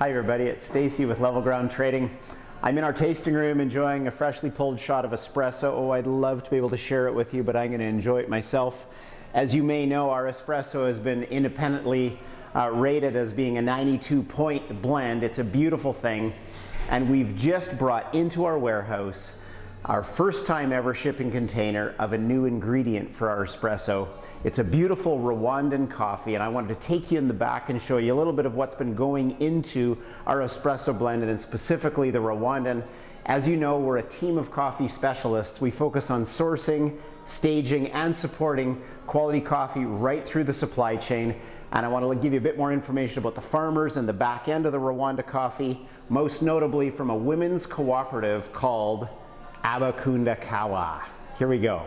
Hi everybody, it's Stacy with Level Ground Trading. I'm in our tasting room enjoying a freshly pulled shot of espresso. Oh, I'd love to be able to share it with you, but I'm going to enjoy it myself. As you may know, our espresso has been independently rated as being a 92-point blend. It's a beautiful thing, and we've just brought into our warehouse our first time ever shipping container of a new ingredient for our espresso. It's a beautiful Rwandan coffee, and I wanted to take you in the back and show you a little bit of what's been going into our espresso blend, and specifically the Rwandan. As you know, we're a team of coffee specialists. We focus on sourcing, staging, and supporting quality coffee right through the supply chain. And I want to give you a bit more information about the farmers and the back end of the Rwanda coffee, most notably from a women's cooperative called Abakundakawa. Here we go.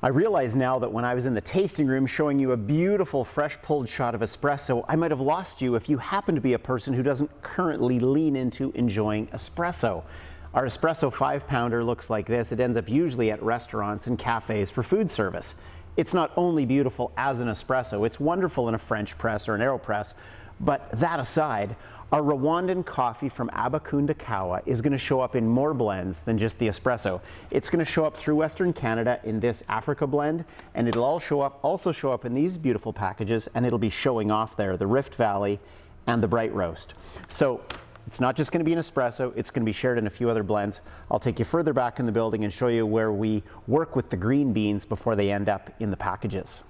I realize now that when I was in the tasting room showing you a beautiful fresh pulled shot of espresso, I might have lost you if you happen to be a person who doesn't currently lean into enjoying espresso. Our espresso 5-pounder looks like this. It ends up usually at restaurants and cafes for food service. It's not only beautiful as an espresso, it's wonderful in a French press or an AeroPress, but that aside, our Rwandan coffee from Abakundakawa is going to show up in more blends than just the espresso. It's going to show up through Western Canada in this Africa blend, and it'll also show up in these beautiful packages, and it'll be showing off there, the Rift Valley and the Bright Roast. So it's not just going to be an espresso, it's going to be shared in a few other blends. I'll take you further back in the building and show you where we work with the green beans before they end up in the packages.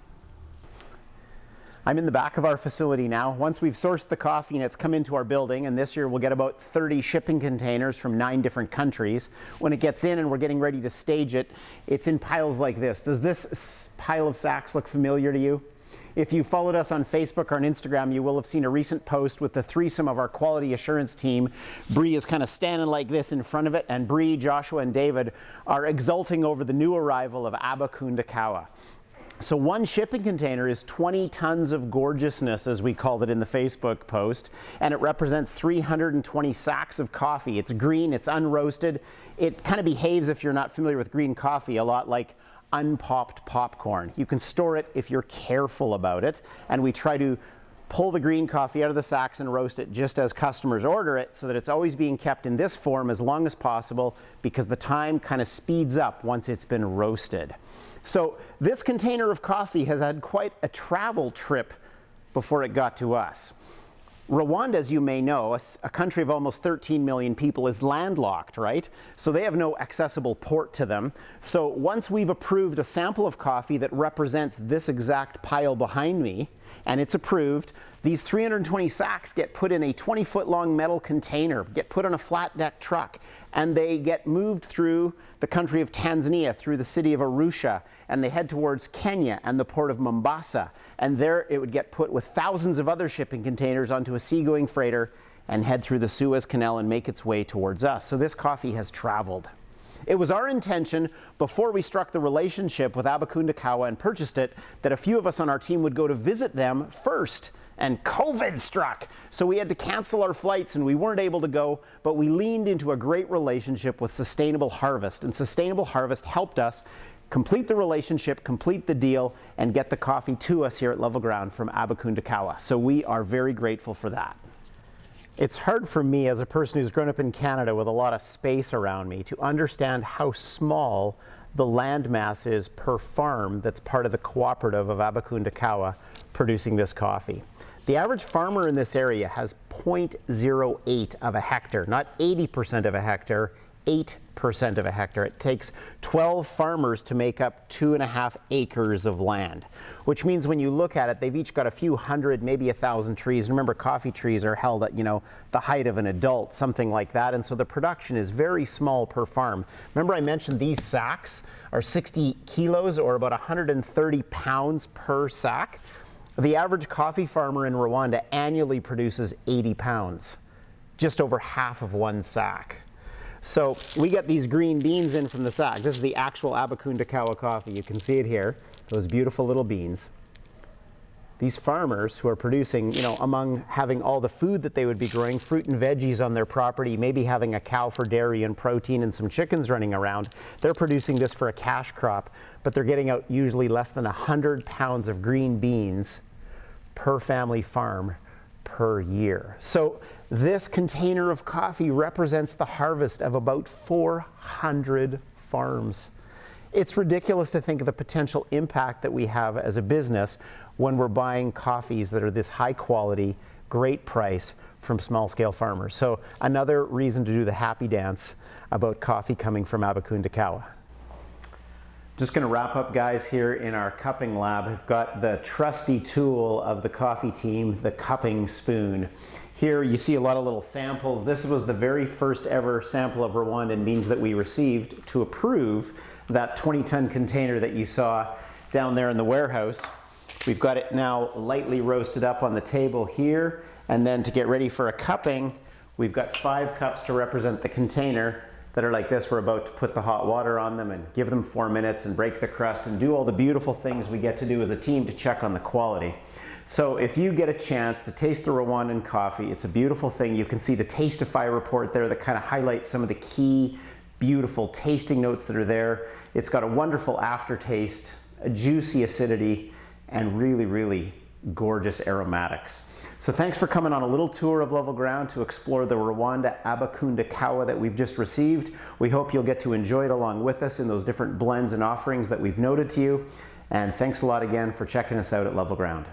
I'm in the back of our facility now. Once we've sourced the coffee and it's come into our building, and this year we'll get about 30 shipping containers from 9 different countries. When it gets in and we're getting ready to stage it, it's in piles like this. Does this pile of sacks look familiar to you? If you followed us on Facebook or on Instagram, you will have seen a recent post with the threesome of our quality assurance team. Bree is kind of standing like this in front of it, and Bree, Joshua, and David are exulting over the new arrival of Abakundakawa. So one shipping container is 20 tons of gorgeousness, as we called it in the Facebook post, and it represents 320 sacks of coffee. It's green, it's unroasted. It kind of behaves, if you're not familiar with green coffee, a lot like unpopped popcorn. You can store it if you're careful about it, and we try to pull the green coffee out of the sacks and roast it just as customers order it, so that it's always being kept in this form as long as possible, because the time kind of speeds up once it's been roasted. So this container of coffee has had quite a travel trip before it got to us. Rwanda, as you may know, a country of almost 13 million people, is landlocked, right? So they have no accessible port to them. So once we've approved a sample of coffee that represents this exact pile behind me, and it's approved, these 320 sacks get put in a 20-foot long metal container, get put on a flat deck truck, and they get moved through the country of Tanzania, through the city of Arusha, and they head towards Kenya and the port of Mombasa. And there it would get put with thousands of other shipping containers onto a seagoing freighter and head through the Suez Canal and make its way towards us. So this coffee has traveled. It was our intention, before we struck the relationship with Abakundakawa and purchased it, that a few of us on our team would go to visit them first. And COVID struck, so we had to cancel our flights and we weren't able to go, but we leaned into a great relationship with Sustainable Harvest, and Sustainable Harvest helped us complete the relationship, complete the deal, and get the coffee to us here at Level Ground from Abakundakawa. So we are very grateful for that. It's hard for me, as a person who's grown up in Canada with a lot of space around me, to understand how small the land mass is per farm that's part of the cooperative of Abakundakawa producing this coffee. The average farmer in this area has 0.08 of a hectare, not 80% of a hectare, 8% of a hectare. It takes 12 farmers to make up 2.5 acres of land, which means when you look at it, they've each got a few hundred, maybe 1,000 trees. Remember, coffee trees are held at, the height of an adult, something like that, and so the production is very small per farm. Remember I mentioned these sacks are 60 kilos, or about 130 pounds per sack? The average coffee farmer in Rwanda annually produces 80 pounds, just over half of one sack. So we get these green beans in from the sack. This is the actual Abakundakawa coffee. You can see it here, those beautiful little beans. These farmers who are producing, among having all the food that they would be growing, fruit and veggies on their property, maybe having a cow for dairy and protein and some chickens running around, they're producing this for a cash crop, but they're getting out usually less than 100 pounds of green beans per family farm per year. So this container of coffee represents the harvest of about 400 farms. It's ridiculous to think of the potential impact that we have as a business when we're buying coffees that are this high quality, great price from small scale farmers. So another reason to do the happy dance about coffee coming from Abakundakawa. Just going to wrap up, guys, here in our cupping lab. I've got the trusty tool of the coffee team, the cupping spoon. Here you see a lot of little samples. This was the very first ever sample of Rwandan beans that we received to approve that 20-ton container that you saw down there in the warehouse. We've got it now lightly roasted up on the table here, and then to get ready for a cupping, we've got 5 cups to represent the container that are like this. We're about to put the hot water on them and give them 4 minutes and break the crust and do all the beautiful things we get to do as a team to check on the quality. So if you get a chance to taste the Rwandan coffee, it's a beautiful thing. You can see the Tasteify report there that kind of highlights some of the key beautiful tasting notes that are there. It's got a wonderful aftertaste, a juicy acidity, and really, really gorgeous aromatics. So thanks for coming on a little tour of Level Ground to explore the Rwanda Abakundakawa that we've just received. We hope you'll get to enjoy it along with us in those different blends and offerings that we've noted to you. And thanks a lot again for checking us out at Level Ground.